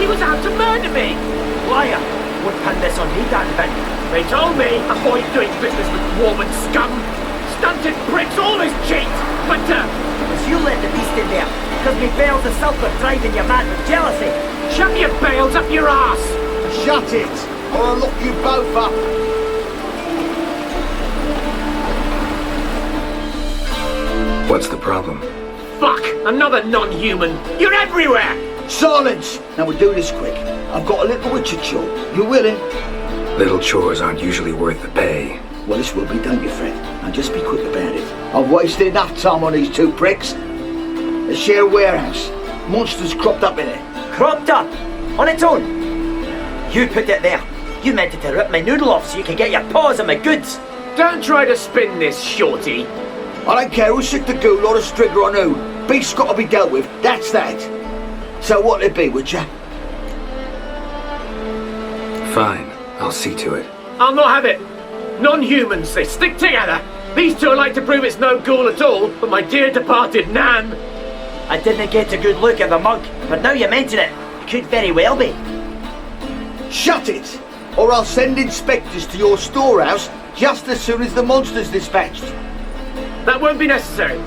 He was out to murder me! Liar! Would pin this on me, Danvin. They told me avoid doing business with warm and scum. Stunted pricks always cheat, but Because you let the beast in there. Because me bales of sulphur driving you mad with jealousy. shove your bales up your ass! Shut it, or I'll lock you both up. What's the problem? Fuck! Another non-human! You're everywhere! Silence! Now we'll do this quick. I've got a little witcher chore. You willing? Little chores aren't usually worth the pay. Well, this will be, don't you, Fred? Now just be quick about it. I've wasted enough time on these two pricks. They share a warehouse. Monsters cropped up in it. Cropped up? On its own? You put it there. You meant it to rip my noodle off so you can get your paws on my goods. Don't try to spin this, shorty. I don't care who's sick the ghoul or the strigger on who. Beast's got to be dealt with. That's that. So what'll it be, would ya? Fine, I'll see to it. I'll not have it. Non-humans, they stick together. These two like to prove it's no ghoul at all, but my dear departed Nan. I didn't get a good look at the monk, but now you mention it, it could very well be. Shut it! Or I'll send inspectors to your storehouse just as soon as the monster's dispatched. That won't be necessary.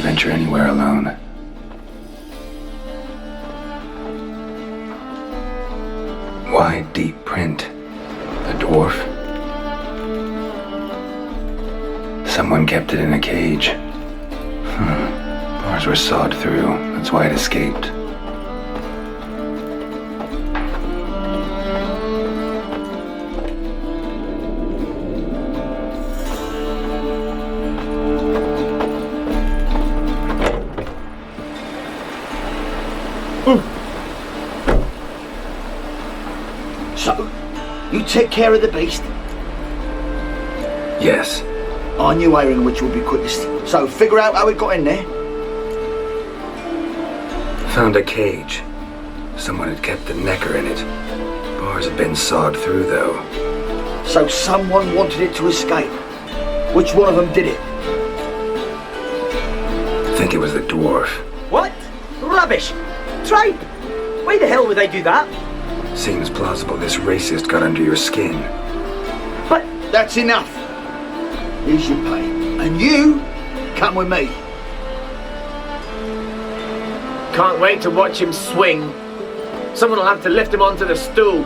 Venture anywhere alone. Wide, deep print. A dwarf? Someone kept it in a cage. Bars were sawed through. That's why it escaped. So, you take care of the beast? Yes. I knew airing which would be quickest. So, figure out how it got in there. Found a cage. Someone had kept the necker in it. Bars had been sawed through, though. So someone wanted it to escape. Which one of them did it? I think it was the dwarf. What? Rubbish! Tripe! Why the hell would I do that? Seems plausible this racist got under your skin. But that's enough. Here's your pay. And you come with me. Can't wait to watch him swing. Someone will have to lift him onto the stool.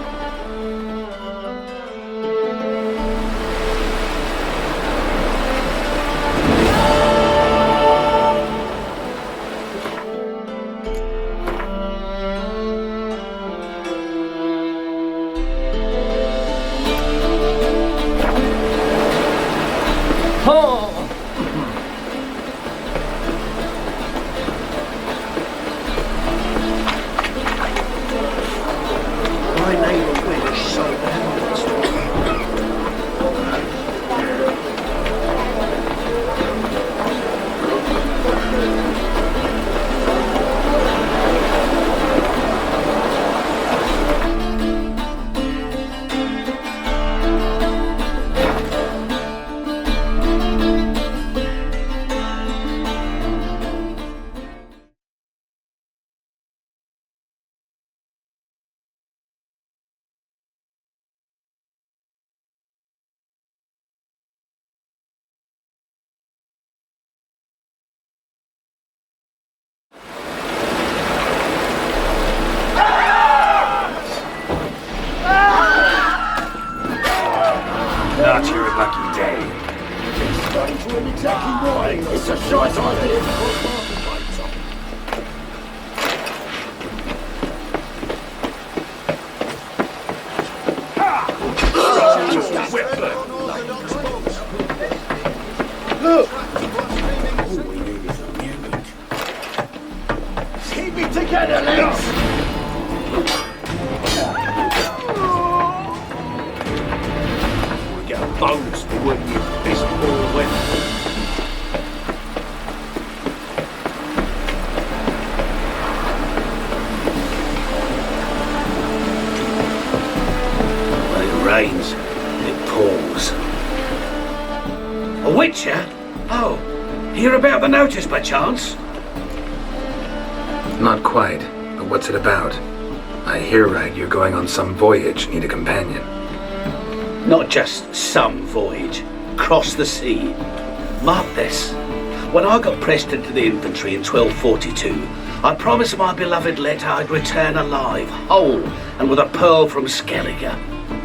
Not your lucky day. It's going to an exactly right. It's a shite idea. Look! Keep it together, lads! would you fist all with? When it rains, it pours. A witcher? Oh, hear about the notice by chance? Not quite, but what's it about? I hear right you're going on some voyage, need a companion. Not just some voyage. Cross the sea. Mark this. When I got pressed into the infantry in 1242, I promised my beloved Letta I'd return alive, whole, and with a pearl from Skellige.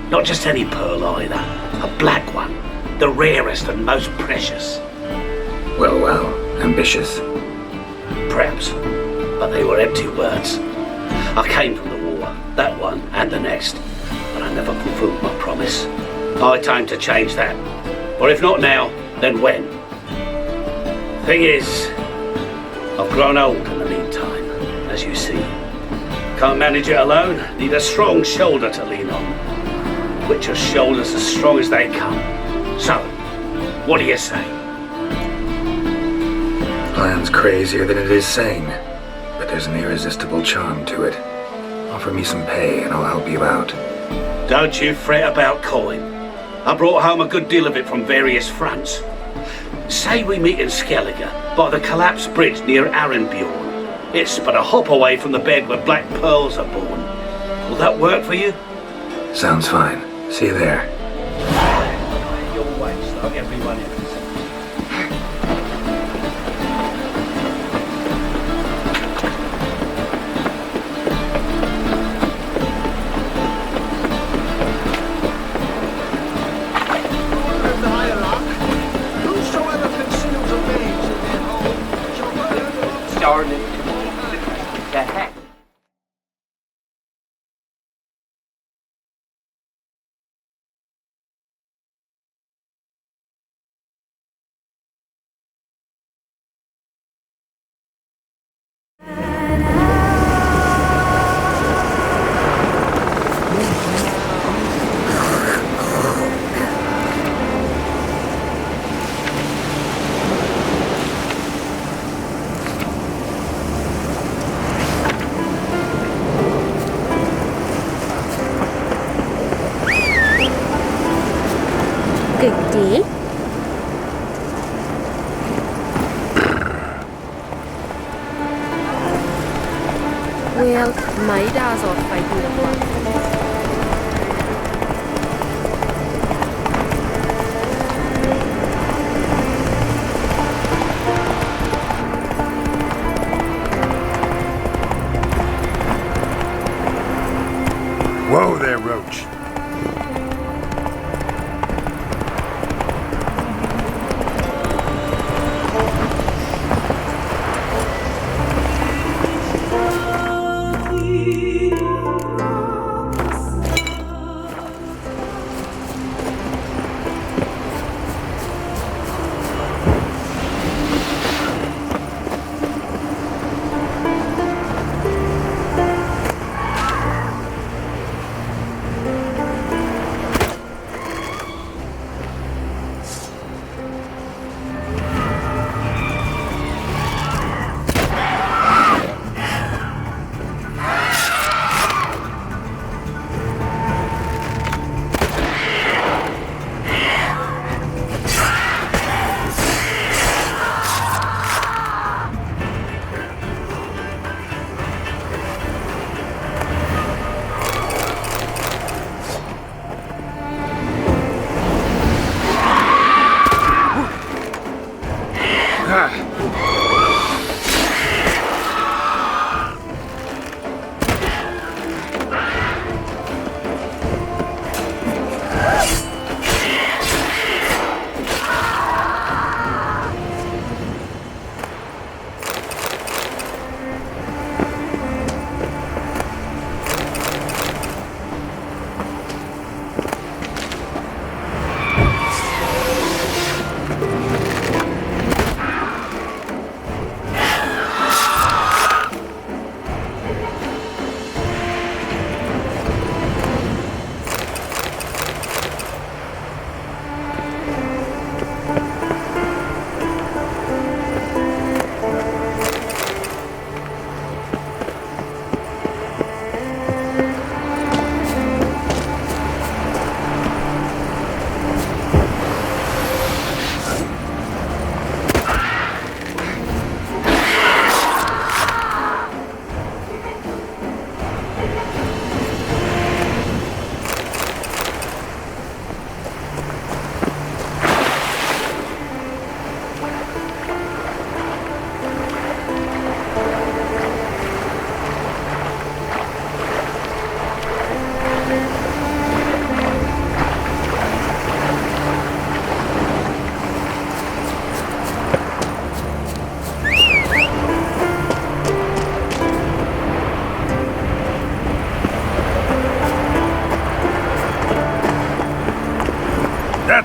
Not just any pearl either. A black one. The rarest and most precious. Well, ambitious. Perhaps. But they were empty words. I came from the war, that one and the next, but I never fulfilled my promise. High time to change that. Or if not now, then when? Thing is, I've grown old in the meantime, as you see. Can't manage it alone, need a strong shoulder to lean on. Witcher's shoulders as strong as they come. So, what do you say? Plan's crazier than it is sane, but there's an irresistible charm to it. Offer me some pay and I'll help you out. Don't you fret about coin. I brought home a good deal of it from various fronts. Say we meet in Skellige, by the collapsed bridge near Arenbjorn. It's but a hop away from the bed where black pearls are born. Will that work for you? Sounds fine. See you there. Your ways, like everyone else. Good day. Well, my dad's off fighting the war. Whoa there, Roach.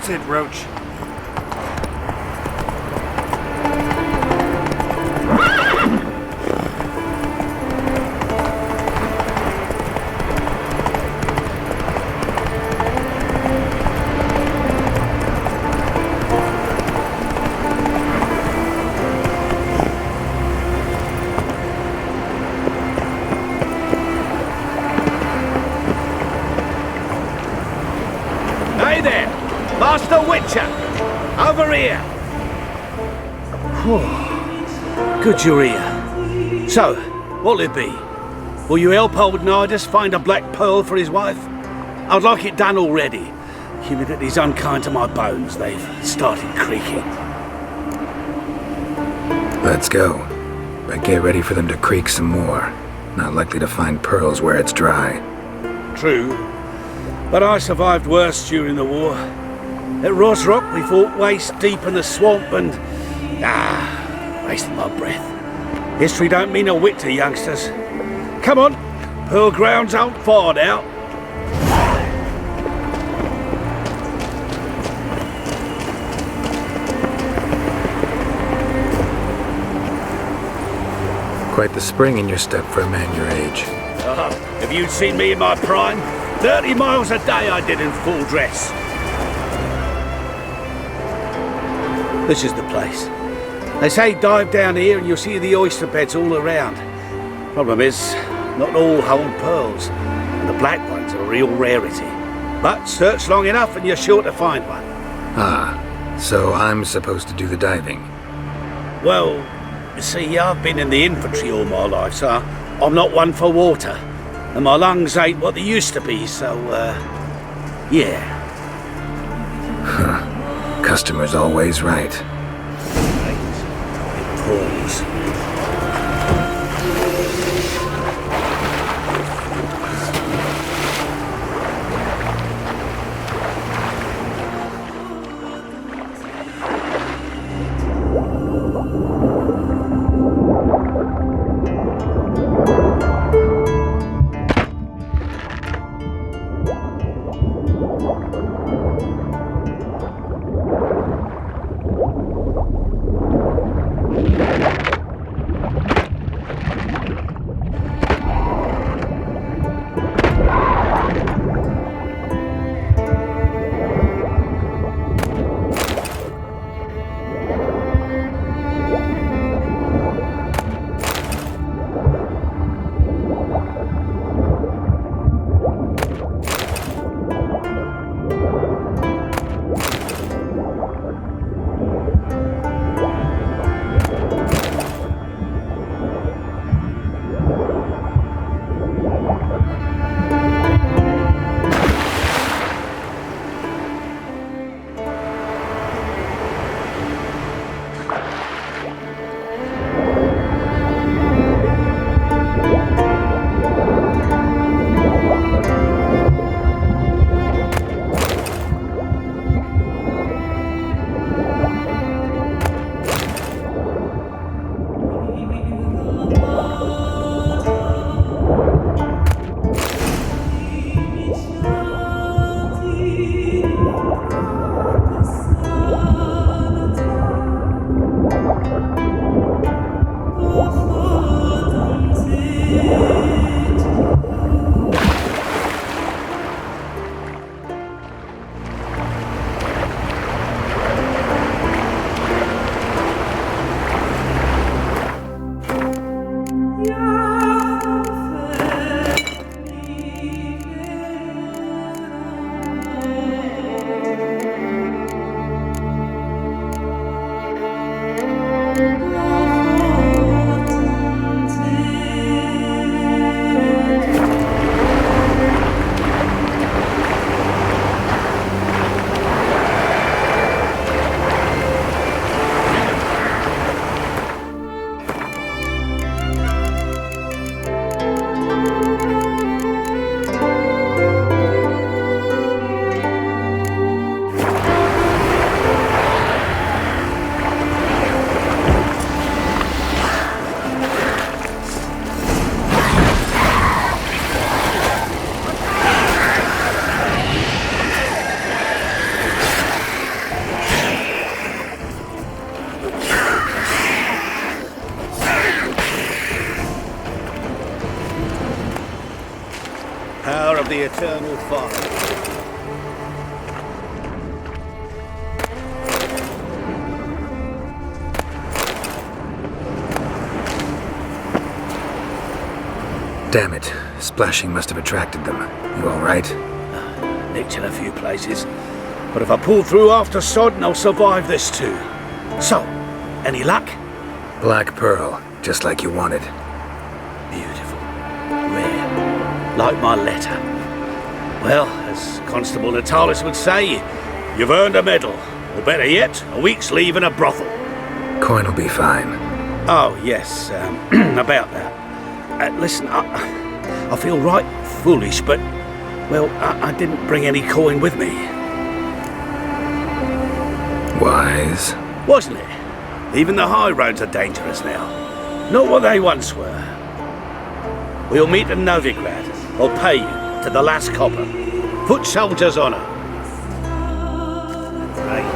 That's it, Roach. Hey there, Master Witcher! Over here! Good you're here. So, what'll it be? Will you help old Nidus find a black pearl for his wife? I'd like it done already. Humidity's unkind to my bones. They've started creaking. Let's go. But get ready for them to creak some more. Not likely to find pearls where it's dry. True. But I survived worse during the war. At Rosrock, we fought waist deep in the swamp and... wasted my breath. History don't mean a whit to youngsters. Come on, pearl grounds aren't far now. Quite the spring in your step for a man your age. If you'd seen me in my prime, 30 miles a day I did in full dress. This is the place. They say dive down here and you'll see the oyster beds all around. Problem is, not all hold pearls, and the black ones are a real rarity. But search long enough and you're sure to find one. So I'm supposed to do the diving. Well, you see, I've been in the infantry all my life, so I'm not one for water. And my lungs ain't what they used to be, so, yeah. Customer's always right. Pause. of the eternal fire. Damn it. Splashing must have attracted them. You alright? Nicked in a few places. But if I pull through after Sodden, I'll survive this too. So, any luck? Black pearl, just like you wanted. Beautiful. Rare. Like my letter. Well, as Constable Natalis would say, you've earned a medal. Or better yet, a week's leave in a brothel. Coin will be fine. Oh, yes, about that. Listen, I feel right foolish, but, well, I didn't bring any coin with me. Wise. Wasn't it? Even the high roads are dangerous now. Not what they once were. We'll meet in Novigrad. I'll pay you to the last copper. Foot soldier's honour. Right.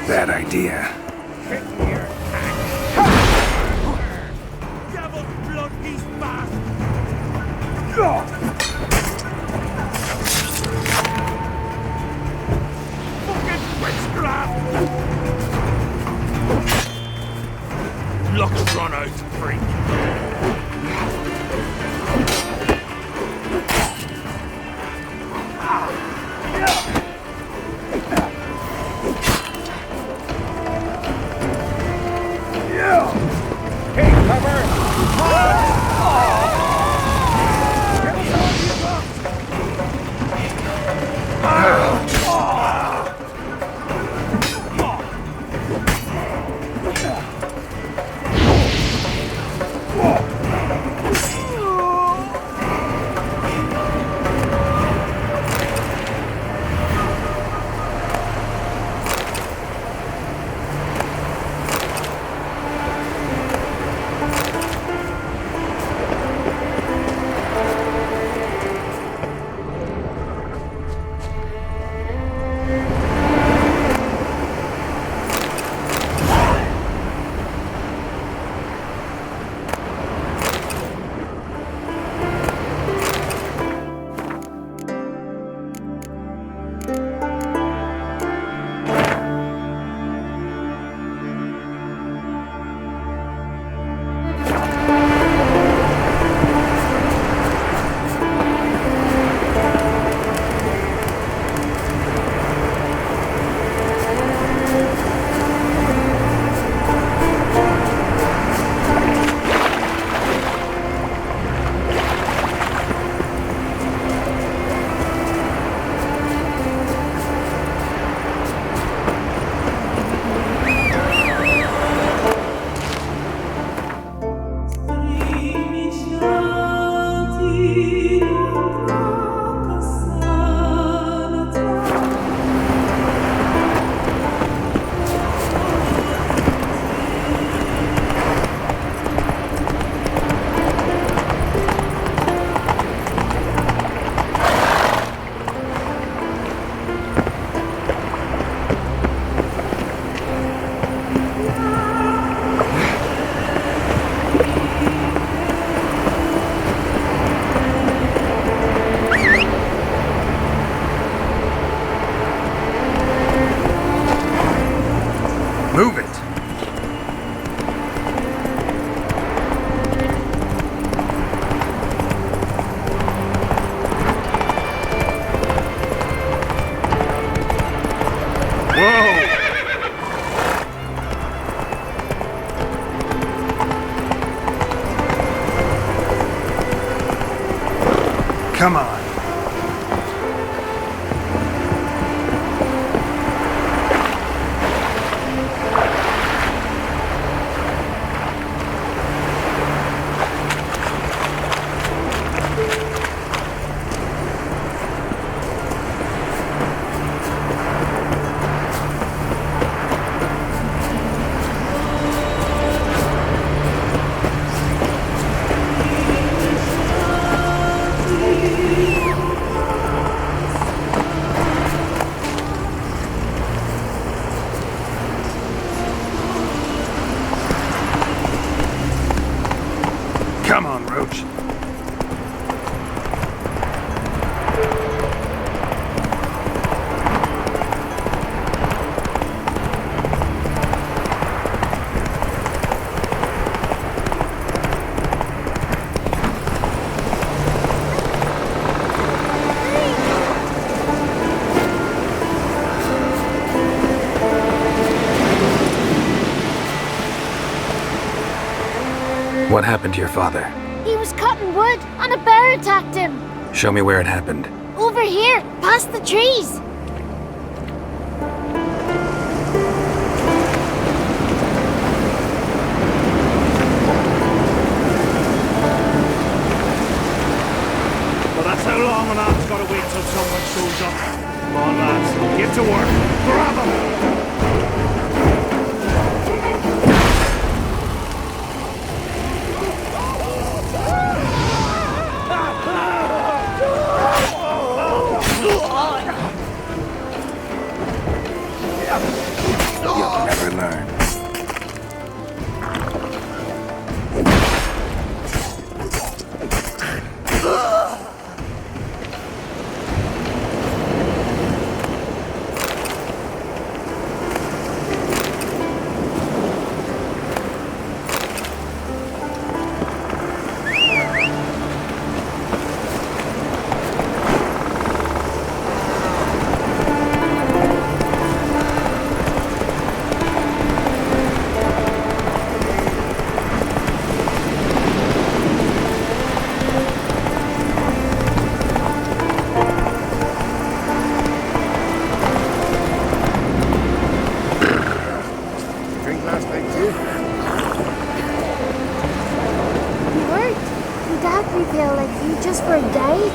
Bad idea. Luck has run out, freak. Move it! Come on. Come on, Roach. What happened to your father? He was cutting wood and a bear attacked him. Show me where it happened. Over here, past the trees. Well, that's how long an arm's gotta wait till someone shows up. Come on, lads. Get to work. Grab 'em! You'll never learn. Just for a day?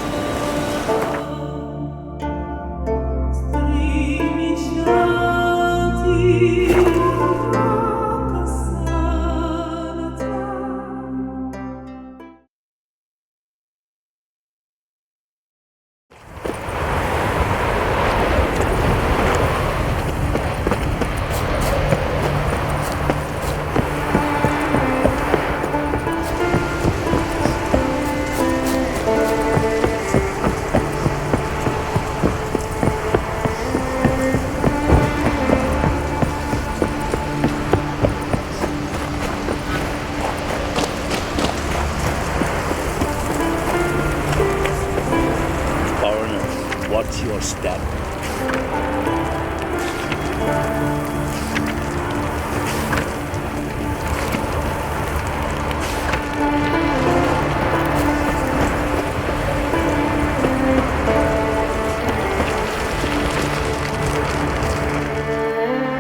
Watch your step.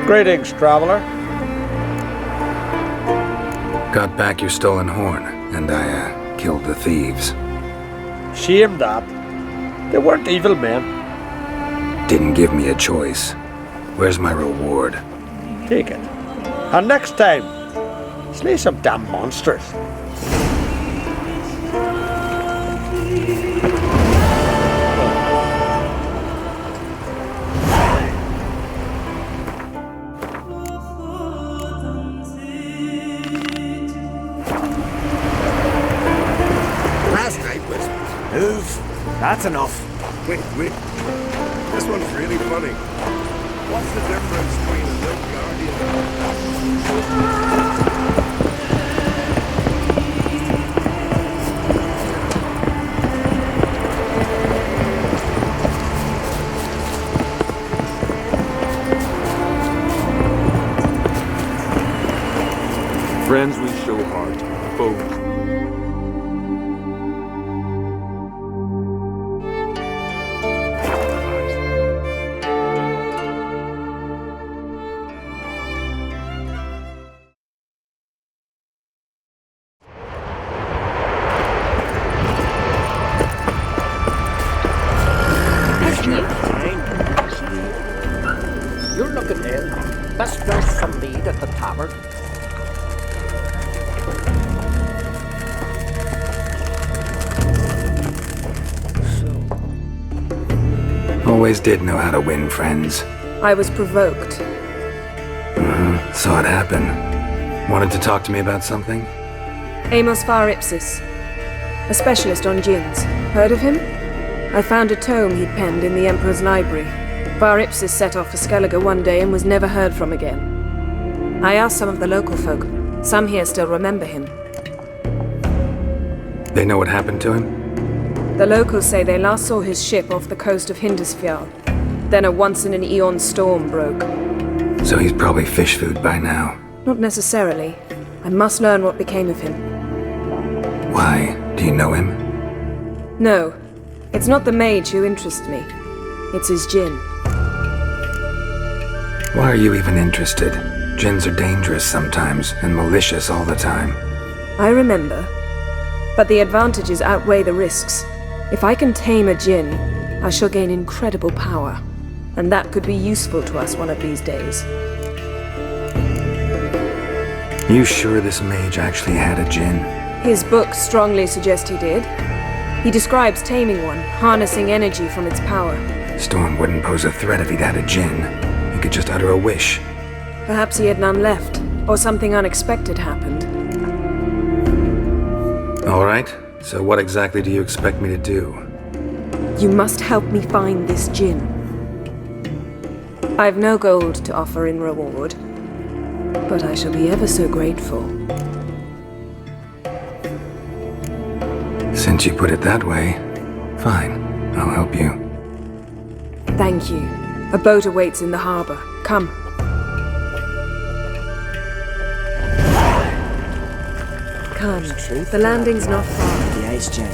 Greetings, traveler. Got back your stolen horn, and I, killed the thieves. Shame that. They weren't evil men. Didn't give me a choice. Where's my reward? Take it. And next time, slay some damn monsters. Last night was... Move. That's enough. Wait. This one's really funny. What's the difference between a good guardian? Friends we show heart, foes. You're looking ill. Best dress some mead at the tavern. Always did know how to win friends. I was provoked. Saw it happen. Wanted to talk to me about something? Amos Var Ipsis, a specialist on djinns. Heard of him? I found a tome he'd penned in the Emperor's library. Var Ipsis set off for Skellige one day and was never heard from again. I asked some of the local folk. Some here still remember him. They know what happened to him? The locals say they last saw his ship off the coast of Hindisfjall. Then a once-in-an-eon storm broke. So he's probably fish food by now. Not necessarily. I must learn what became of him. Why? Do you know him? No. It's not the mage who interests me. It's his djinn. Why are you even interested? Djinns are dangerous sometimes, and malicious all the time. I remember. But the advantages outweigh the risks. If I can tame a djinn, I shall gain incredible power. And that could be useful to us one of these days. You sure this mage actually had a djinn? His books strongly suggest he did. He describes taming one, harnessing energy from its power. Storm wouldn't pose a threat if he'd had a djinn. He could just utter a wish. Perhaps he had none left, or something unexpected happened. All right, so what exactly do you expect me to do? You must help me find this djinn. I've no gold to offer in reward, but I shall be ever so grateful. Since you put it that way, fine, I'll help you. Thank you. A boat awaits in the harbor. Come. Come. The landing's not far. The ice jam.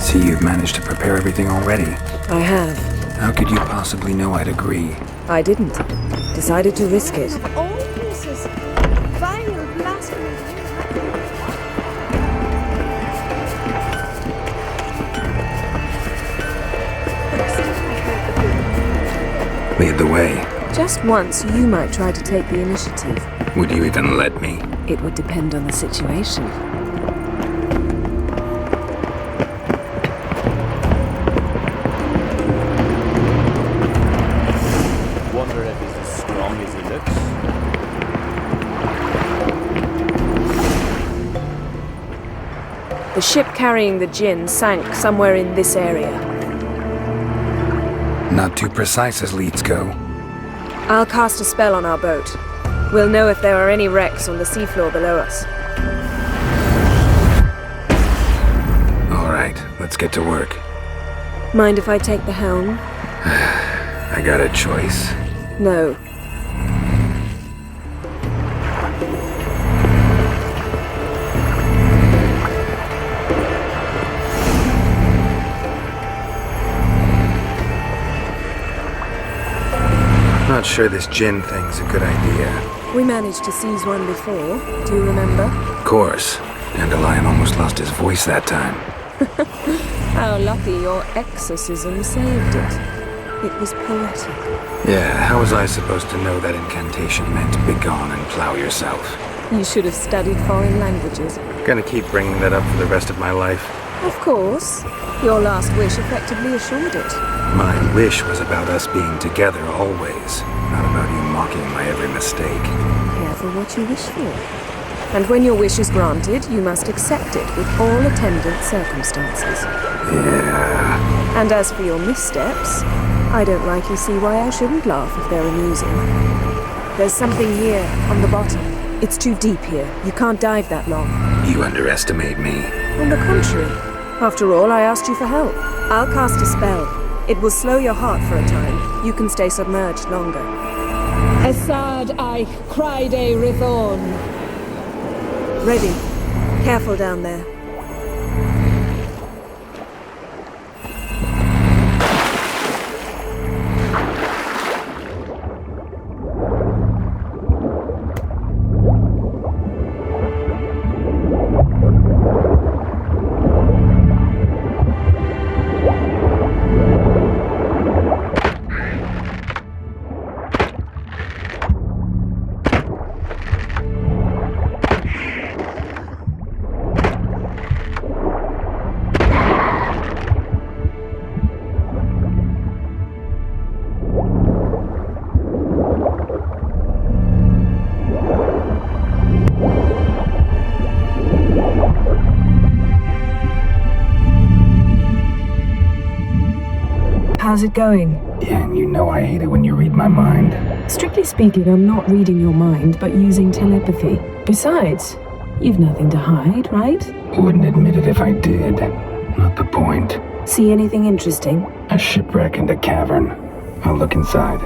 See, you've managed to prepare everything already. I have. How could you possibly know I'd agree? I didn't. Decided to risk it. All pieces. Vile blasphemy. Lead the way. Just once, you might try to take the initiative. Would you even let me? It would depend on the situation. Wonder if he's as strong as he looks. The ship carrying the djinn sank somewhere in this area. Not too precise as leads go. I'll cast a spell on our boat. We'll know if there are any wrecks on the seafloor below us. All right, let's get to work. Mind if I take the helm? I got a choice. No. Not sure this djinn thing's a good idea. We managed to seize one before. Do you remember? Of course. Dandelion almost lost his voice that time. How lucky your exorcism saved it. It was poetic. Yeah, how was I supposed to know that incantation meant begone and plow yourself? You should have studied foreign languages. Gonna keep bringing that up for the rest of my life. Of course. Your last wish effectively assured it. My wish was about us being together always, not about you mocking my every mistake. Careful what you wish for. And when your wish is granted, you must accept it with all attendant circumstances. Yeah. And as for your missteps, I don't rightly see why I shouldn't laugh if they're amusing. There's something here, on the bottom. It's too deep here. You can't dive that long. You underestimate me. On the contrary. After all, I asked you for help. I'll cast a spell. It will slow your heart for a time. You can stay submerged longer. Assad I cried a Rithorn. Ready. Careful down there. How's it going? Yeah, and you know I hate it when you read my mind. Strictly speaking, I'm not reading your mind, but using telepathy. Besides, you've nothing to hide, right? Wouldn't admit it if I did. Not the point. See anything interesting? A shipwreck and a cavern. I'll look inside.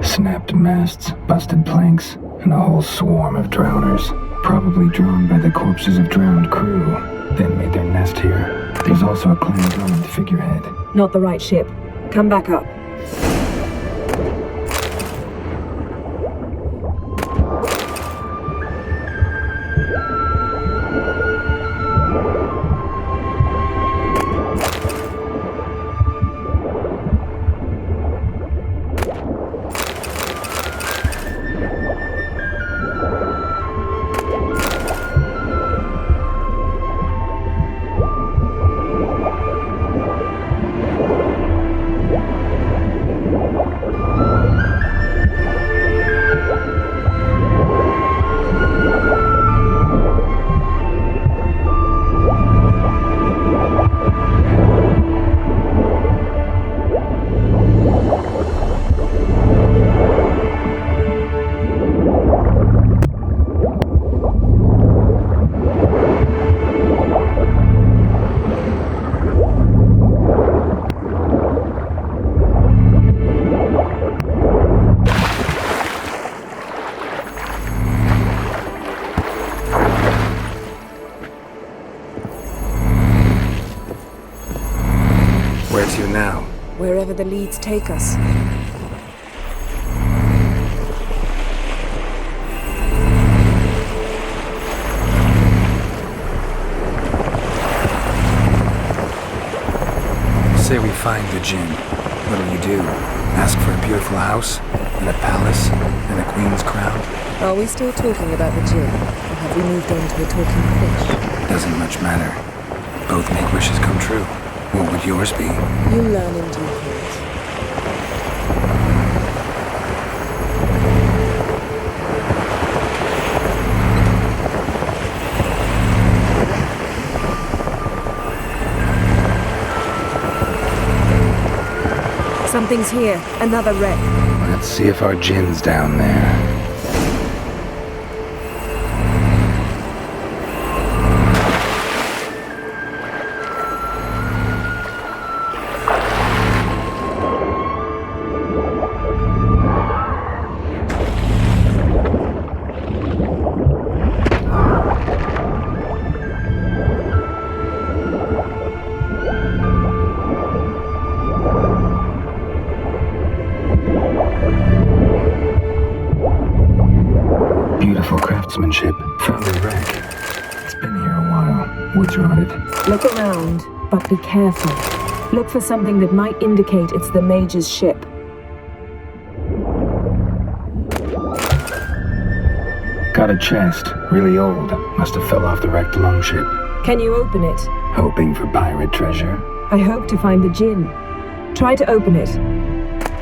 Snapped masts, busted planks, and a whole swarm of drowners. Probably drawn by the corpses of drowned crew, then made their nest here. There's also a clan dormant figurehead. Not the right ship. Come back up. Where to now? Wherever the leads take us. Say we find the djinn. What'll you do? Ask for a beautiful house? And a palace? And a queen's crown? Are we still talking about the djinn? Or have we moved on to a talking fish? Doesn't much matter. Both make wishes come true. What would yours be? You learn in due course. Something's here. Another wreck. Let's see if our djinn's down there. Beautiful craftsmanship. Found a wreck. It's been here a while. Wood's rotted. Look around, but be careful. Look for something that might indicate it's the Mage's ship. Got a chest, really old. Must have fell off the wrecked longship. Can you open it? Hoping for pirate treasure. I hope to find the gin. Try to open it.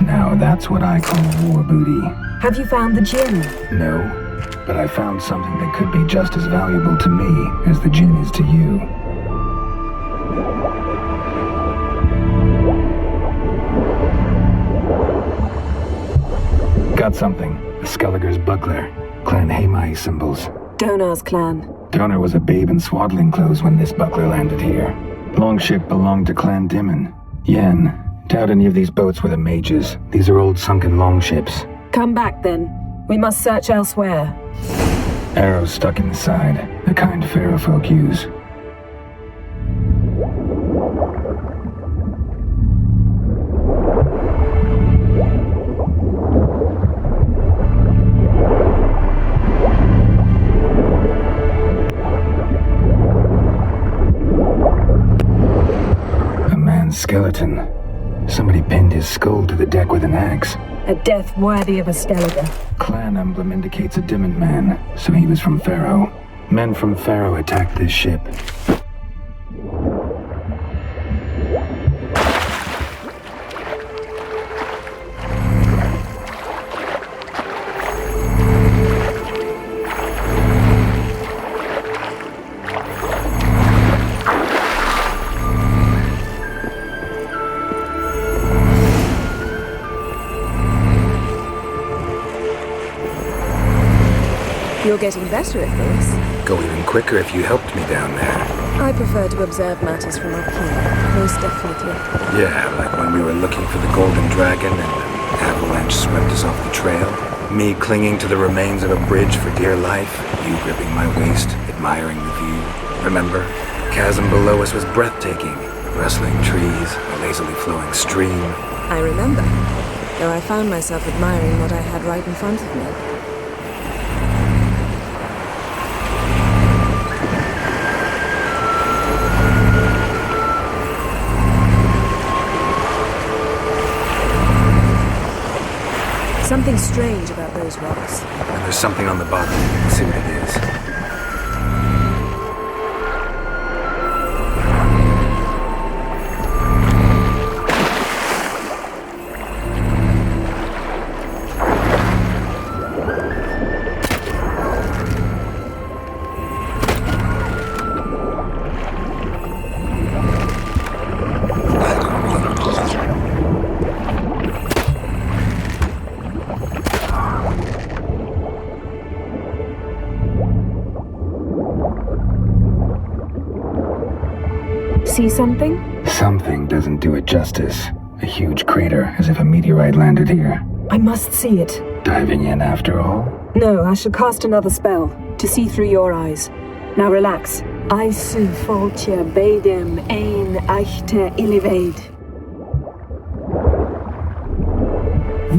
Now that's what I call war booty. Have you found the gin? No, but I found something that could be just as valuable to me as the gin is to you. Got something. The Skellige's Smuggler. Clan Hamai symbols. Donar's clan. Donar was a babe in swaddling clothes when this buckler landed here. Longship belonged to Clan Dimon. Yen, doubt any of these boats were the mages. These are old sunken longships. Come back then. We must search elsewhere. Arrows stuck in the side, the kind Pharaoh folk use. Skeleton. Somebody pinned his skull to the deck with an axe. A death worthy of a Skellige. Clan emblem indicates a Dimon man, so he was from Pharaoh. Men from Pharaoh attacked this ship. You're getting better at this. Go even quicker if you helped me down there. I prefer to observe matters from up here, most definitely. Yeah, like when we were looking for the Golden Dragon and an avalanche swept us off the trail. Me clinging to the remains of a bridge for dear life. You gripping my waist, admiring the view. Remember? The chasm below us was breathtaking. Rustling trees, a lazily flowing stream. I remember, though I found myself admiring what I had right in front of me. Something strange about those rocks. And there's something on the bottom. Let's see what it is. See something? Something doesn't do it justice. A huge crater, as if a meteorite landed here. I must see it. Diving in after all? No, I shall cast another spell, to see through your eyes. Now relax. I su foltje bedem ein echte illiveid.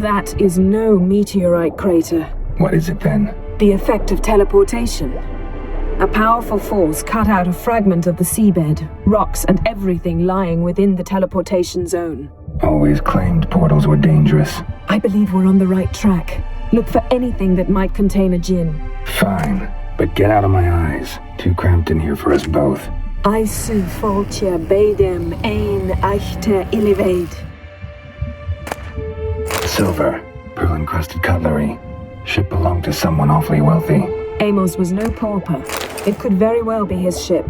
That is no meteorite crater. What is it then? The effect of teleportation. A powerful force cut out a fragment of the seabed, rocks and everything lying within the teleportation zone. Always claimed portals were dangerous. I believe we're on the right track. Look for anything that might contain a djinn. Fine, but get out of my eyes. Too cramped in here for us both. I su foltje bedem ein echte illiveid. Silver, pearl-encrusted cutlery. Ship belonged to someone awfully wealthy. Amos was no pauper. It could very well be his ship.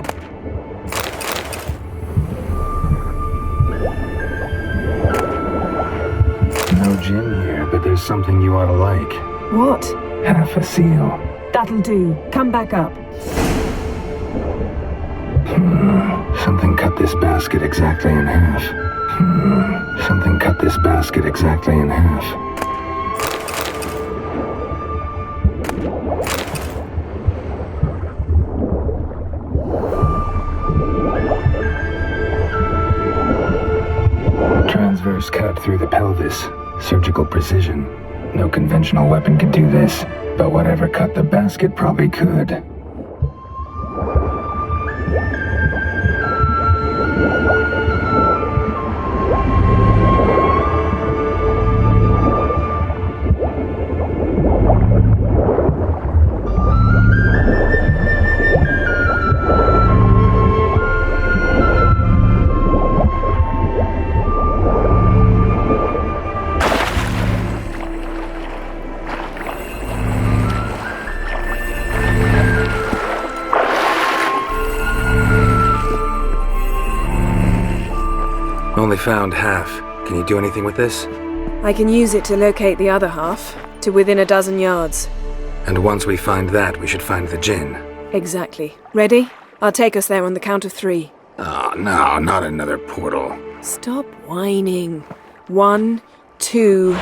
No gin here, but there's something you ought to like. What? Half a seal. That'll do. Come back up. Something cut this basket exactly in half. Something cut this basket exactly in half. Transverse cut through the pelvis. Surgical precision. No conventional weapon could do this, but whatever cut the basket probably could. Only found half. Can you do anything with this? I can use it to locate the other half, to within a dozen yards. And once we find that, we should find the djinn. Exactly. Ready? I'll take us there on the count of 3. Oh, no, not another portal. Stop whining. 1, 2...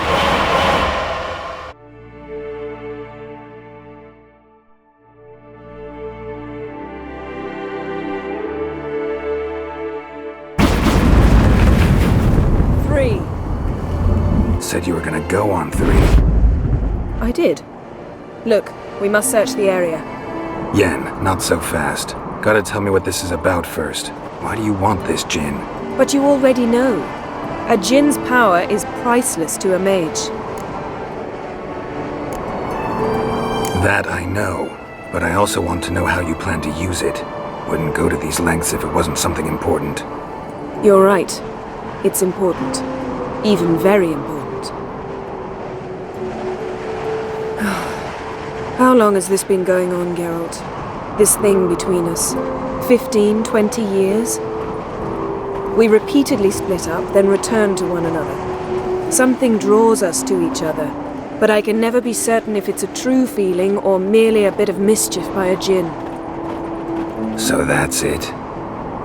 Said you were gonna go on 3. I did. Look, we must search the area. Yen, not so fast. Gotta tell me what this is about first. Why do you want this djinn? But you already know. A djinn's power is priceless to a mage. That I know, but I also want to know how you plan to use it. Wouldn't go to these lengths if it wasn't something important. You're right. It's important. Even very important. How long has this been going on, Geralt? This thing between us? 15, 20 years? We repeatedly split up, then return to one another. Something draws us to each other, but I can never be certain if it's a true feeling or merely a bit of mischief by a djinn. So that's it?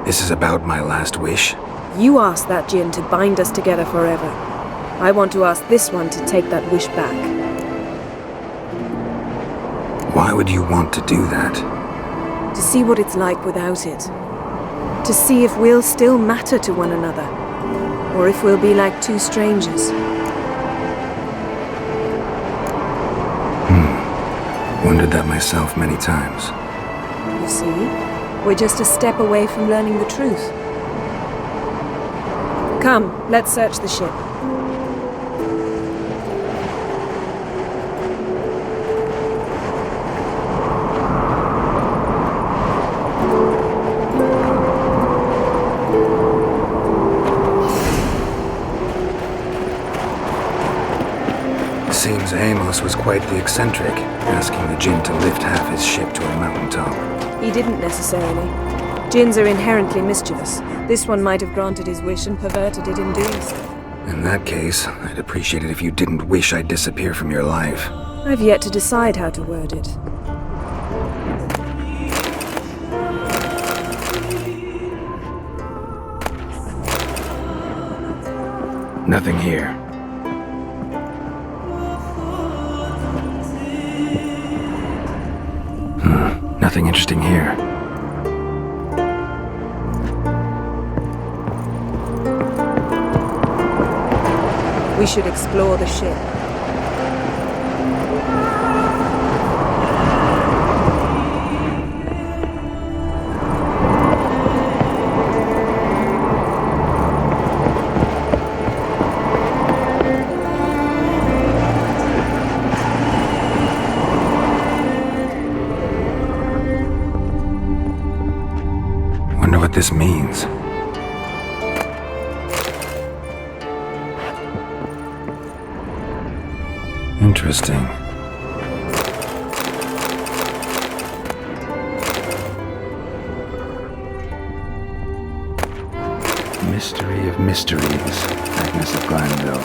This is about my last wish? You asked that djinn to bind us together forever. I want to ask this one to take that wish back. Why would you want to do that? To see what it's like without it. To see if we'll still matter to one another. Or if we'll be like two strangers. Wondered that myself many times. You see? We're just a step away from learning the truth. Come, let's search the ship. Seems Amos was quite the eccentric, asking the djinn to lift half his ship to a mountaintop. He didn't necessarily. Djinns are inherently mischievous. This one might have granted his wish and perverted it in doing so. In that case, I'd appreciate it if you didn't wish I'd disappear from your life. I've yet to decide how to word it. Nothing here. Nothing interesting here. We should explore the ship. Wonder what this means. Interesting. Mystery of mysteries, Agnes of Glanville.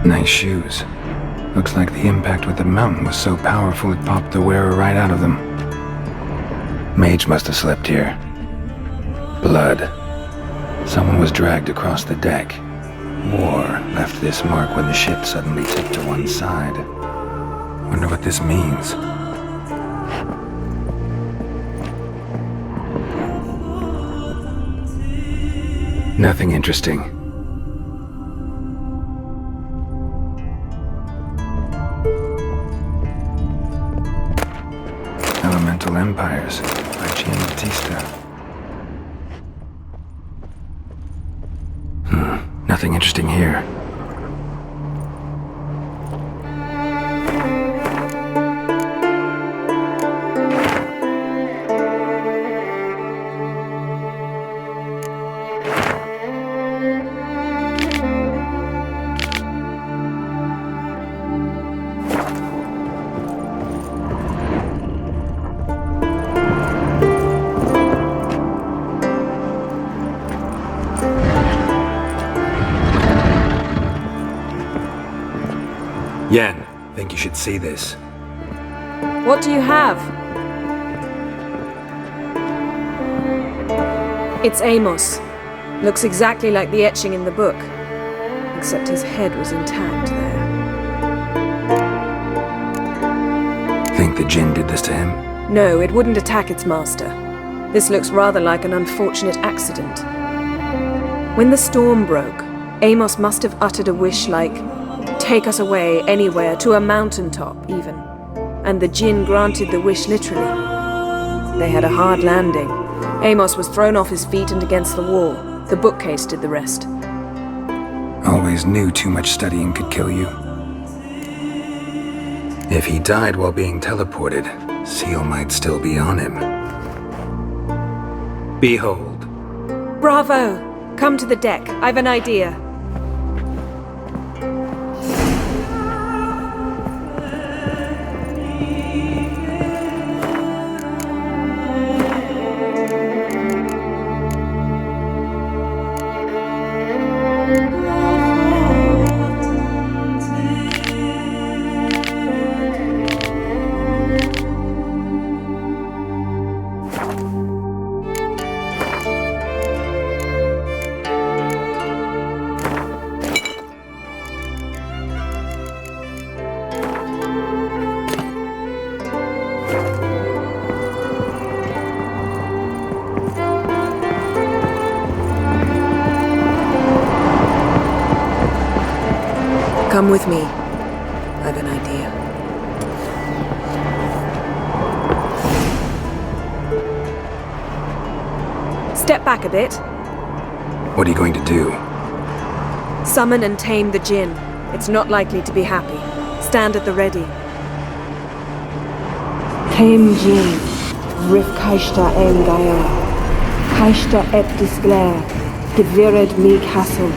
Nice shoes. Looks like the impact with the mountain was so powerful it popped the wearer right out of them. Mage must have slept here. Blood. Someone was dragged across the deck. War left this mark when the ship suddenly tipped to one side. Wonder what this means. Nothing interesting. Elemental Empires by Giambattista. Nothing interesting here. Yen, think you should see this. What do you have? It's Amos. Looks exactly like the etching in the book. Except his head was intact there. Think the Jinn did this to him? No, it wouldn't attack its master. This looks rather like an unfortunate accident. When the storm broke, Amos must have uttered a wish like, "Take us away, anywhere, to a mountaintop, even." And the Jinn granted the wish literally. They had a hard landing. Amos was thrown off his feet and against the wall. The bookcase did the rest. Always knew too much studying could kill you. If he died while being teleported, Seal might still be on him. Behold. Bravo! Come to the deck. I've an idea. Come with me. I've an idea. Step back a bit. What are you going to do? Summon and tame the Jinn. It's not likely to be happy. Stand at the ready. Tame Jinn, Rif Kaishta Engaya, Kaishta et Disglair, Gevired Mi Castle.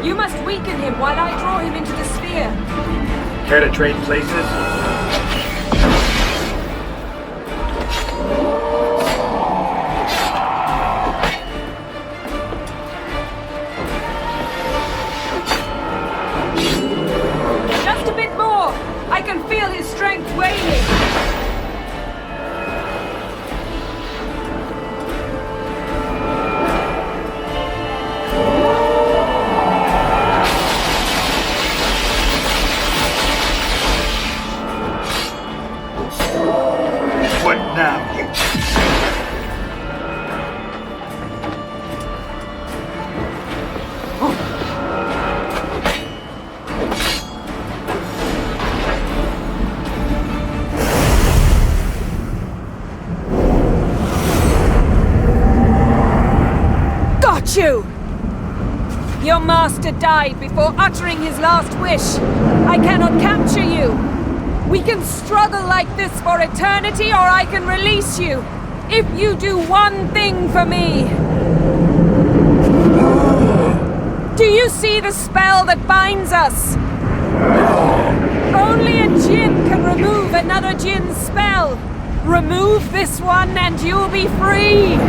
You must weaken him while I draw him into the sphere. Care to trade places? Just a bit more! I can feel his strength waning! You! Your master died before uttering his last wish. I cannot capture you. We can struggle like this for eternity, or I can release you. If you do one thing for me. Do you see the spell that binds us? Only a Jinn can remove another Jinn's spell. Remove this one and you'll be free.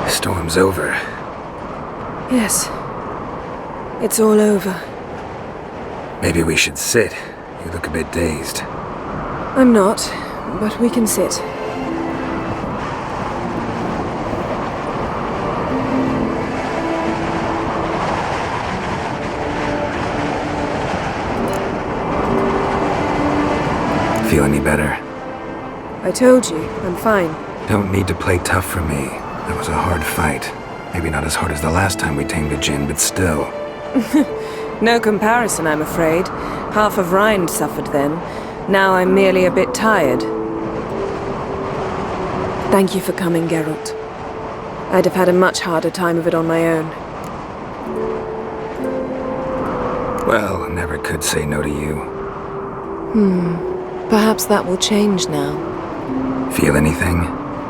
Storm's over. Yes. It's all over. Maybe we should sit. You look a bit dazed. I'm not, but we can sit. Feel any better? I told you, I'm fine. Don't need to play tough for me. That was a hard fight. Maybe not as hard as the last time we tamed a djinn, but still. No comparison, I'm afraid. Half of Rind suffered then. Now I'm merely a bit tired. Thank you for coming, Geralt. I'd have had a much harder time of it on my own. Well, I never could say no to you. Perhaps that will change now. Feel anything?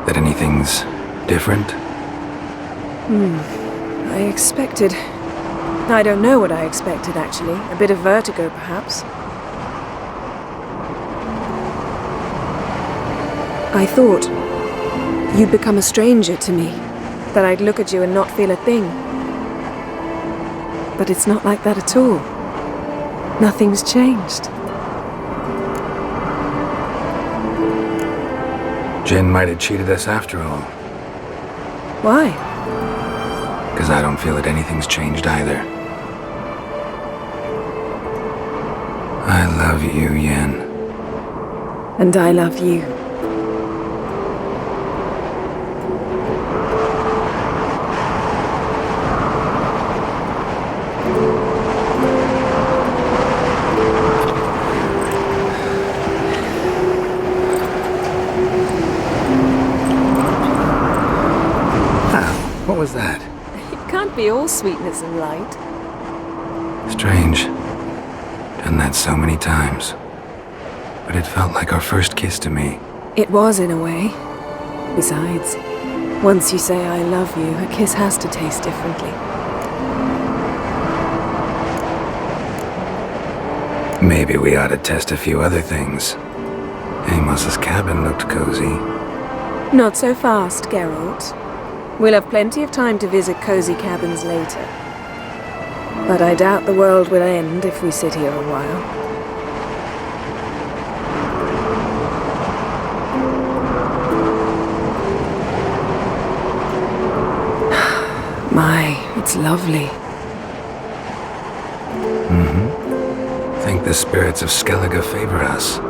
That anything's different? I expected... I don't know what I expected, actually. A bit of vertigo, perhaps. I thought you'd become a stranger to me. That I'd look at you and not feel a thing. But it's not like that at all. Nothing's changed. Jinn might have cheated us after all. Why? Because I don't feel that anything's changed either. I love you, Yen. And I love you. What was that? It can't be all sweetness and light. Strange. Done that so many times. But it felt like our first kiss to me. It was, in a way. Besides, once you say I love you, a kiss has to taste differently. Maybe we ought to test a few other things. Amos's cabin looked cozy. Not so fast, Geralt. We'll have plenty of time to visit cozy cabins later. But I doubt the world will end if we sit here a while. My, it's lovely. Think the spirits of Skellige favor us.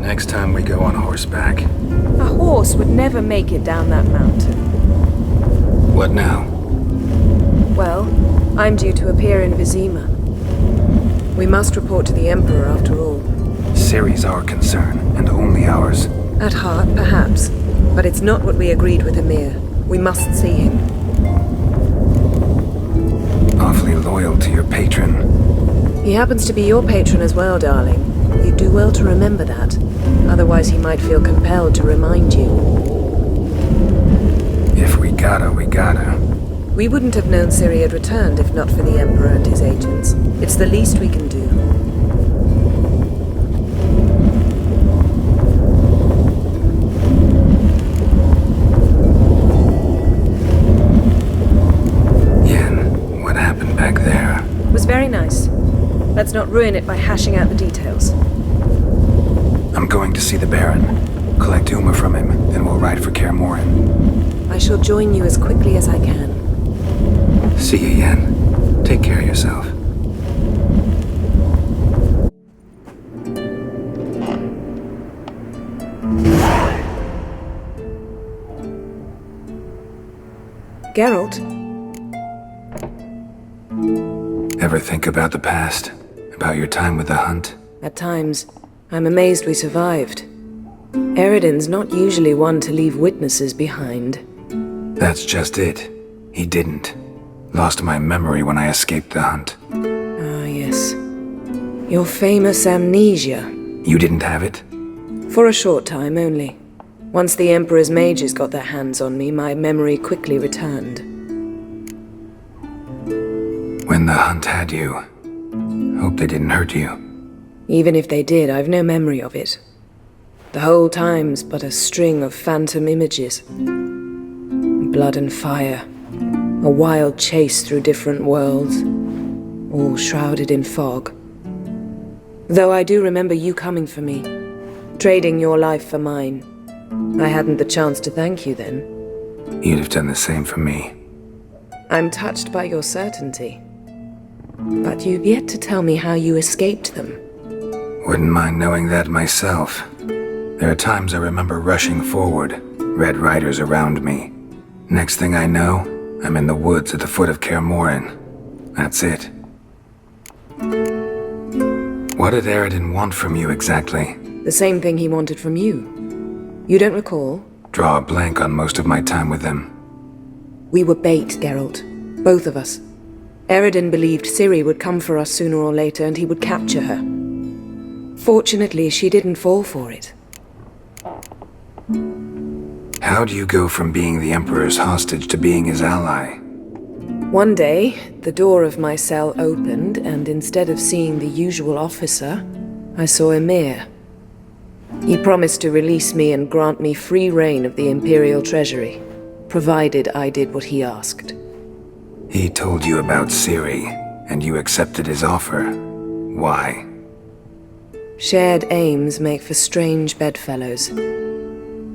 Next time we go on horseback. A horse would never make it down that mountain. What now? Well, I'm due to appear in Vizima. We must report to the Emperor after all. Ciri's our concern, and only ours. At heart, perhaps. But it's not what we agreed with Emir. We must see him. Awfully loyal to your patron. He happens to be your patron as well, darling. You'd do well to remember that. Otherwise he might feel compelled to remind you. If we gotta, we gotta. We wouldn't have known Ciri had returned if not for the Emperor and his agents. It's the least we can do. Yen, what happened back there? It was very nice. Let's not ruin it by hashing out the details. I'm going to see the Baron. Collect Uma from him, then we'll ride for Kaer Morhen. I shall join you as quickly as I can. See you, Yen. Take care of yourself. Geralt? Ever think about the past? About your time with the Hunt? At times, I'm amazed we survived. Eridan's not usually one to leave witnesses behind. That's just it. He didn't. Lost my memory when I escaped the Hunt. Ah, yes. Your famous amnesia. You didn't have it? For a short time only. Once the Emperor's mages got their hands on me, my memory quickly returned. When the Hunt had you, hope they didn't hurt you. Even if they did, I've no memory of it. The whole time's but a string of phantom images. Blood and fire. A wild chase through different worlds. All shrouded in fog. Though I do remember you coming for me. Trading your life for mine. I hadn't the chance to thank you then. You'd have done the same for me. I'm touched by your certainty. But you've yet to tell me how you escaped them. Wouldn't mind knowing that myself. There are times I remember rushing forward, Red Riders around me. Next thing I know, I'm in the woods at the foot of Kaer Morhen. That's it. What did Eredin want from you exactly? The same thing he wanted from you. You don't recall? Draw a blank on most of my time with them. We were bait, Geralt. Both of us. Eredin believed Ciri would come for us sooner or later and he would capture her. Fortunately, she didn't fall for it. How do you go from being the Emperor's hostage to being his ally? One day, the door of my cell opened, and instead of seeing the usual officer, I saw Emir. He promised to release me and grant me free reign of the Imperial Treasury, provided I did what he asked. He told you about Ciri, and you accepted his offer. Why? Shared aims make for strange bedfellows.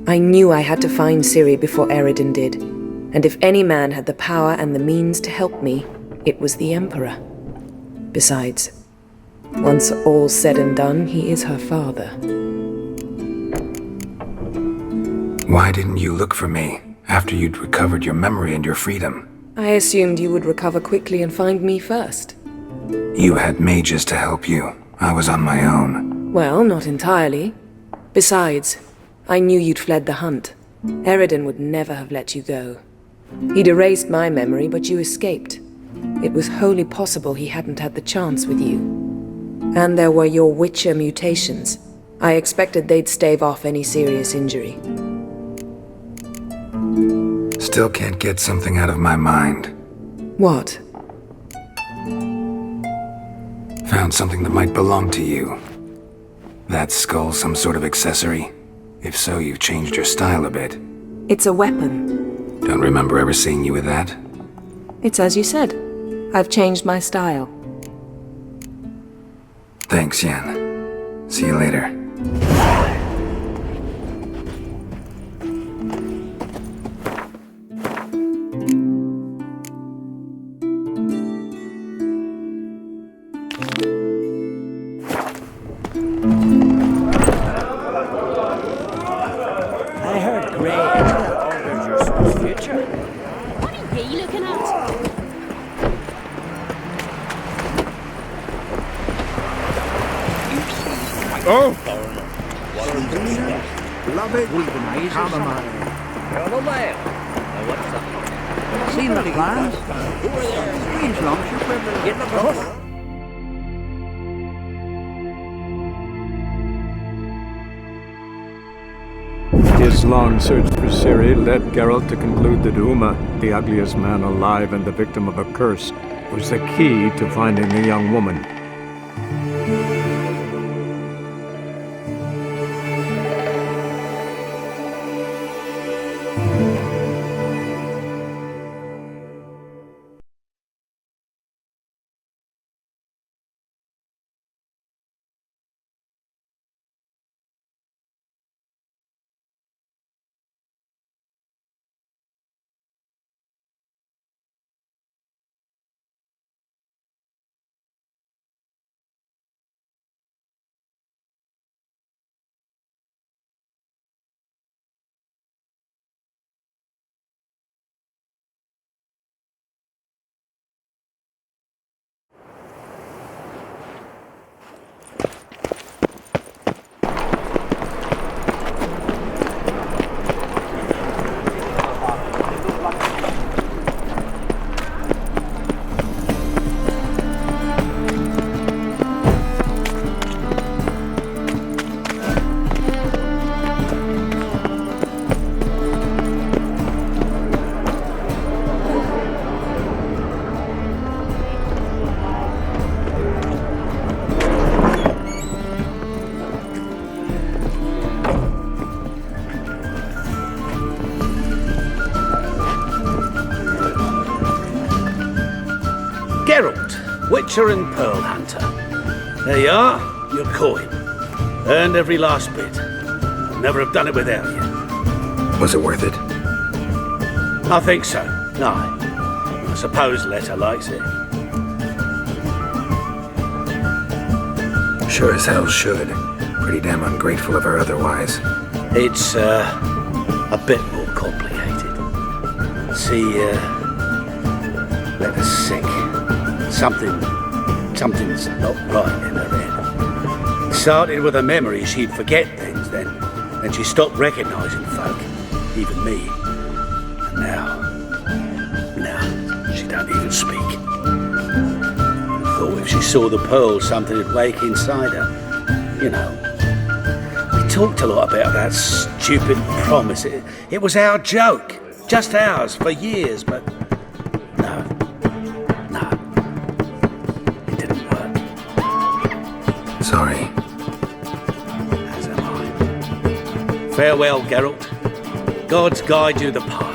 I knew I had to find Ciri before Eredin did, and if any man had the power and the means to help me, it was the Emperor. Besides, once all's said and done, he is her father. Why didn't you look for me after you'd recovered your memory and your freedom? I assumed you would recover quickly and find me first. You had mages to help you. I was on my own. Well, not entirely. Besides, I knew you'd fled the hunt. Eredin would never have let you go. He'd erased my memory, but you escaped. It was wholly possible he hadn't had the chance with you. And there were your Witcher mutations. I expected they'd stave off any serious injury. Still can't get something out of my mind. What? Found something that might belong to you. That skull some sort of accessory? If so, you've changed your style a bit. It's a weapon. Don't remember ever seeing you with that. It's as you said. I've changed my style. Thanks, Yen. See you later. I heard Grey alters your son's future. What are you looking at? Oh! Love it. Chamomile. Seen the plans? Strange long get the bus. His long search for Ciri led Geralt to conclude that Uma, the ugliest man alive and the victim of a curse, was the key to finding the young woman. Witcher and Pearl Hunter. There you are, your coin. Earned every last bit. I'd never have done it without you. Was it worth it? I think so. Aye. I suppose Letta likes it. Sure as hell should. Pretty damn ungrateful of her otherwise. It's, a bit more complicated. See, Letta's sick. Something's not right in her head. It started with a memory she'd forget things, then she stopped recognising folk, even me. And now she don't even speak. I thought if she saw the pearl, something would wake inside her. You know, we talked a lot about that stupid promise. It was our joke, just ours for years, but no, it didn't work. Sorry. As am I. Farewell, Geralt. Gods guide you the path.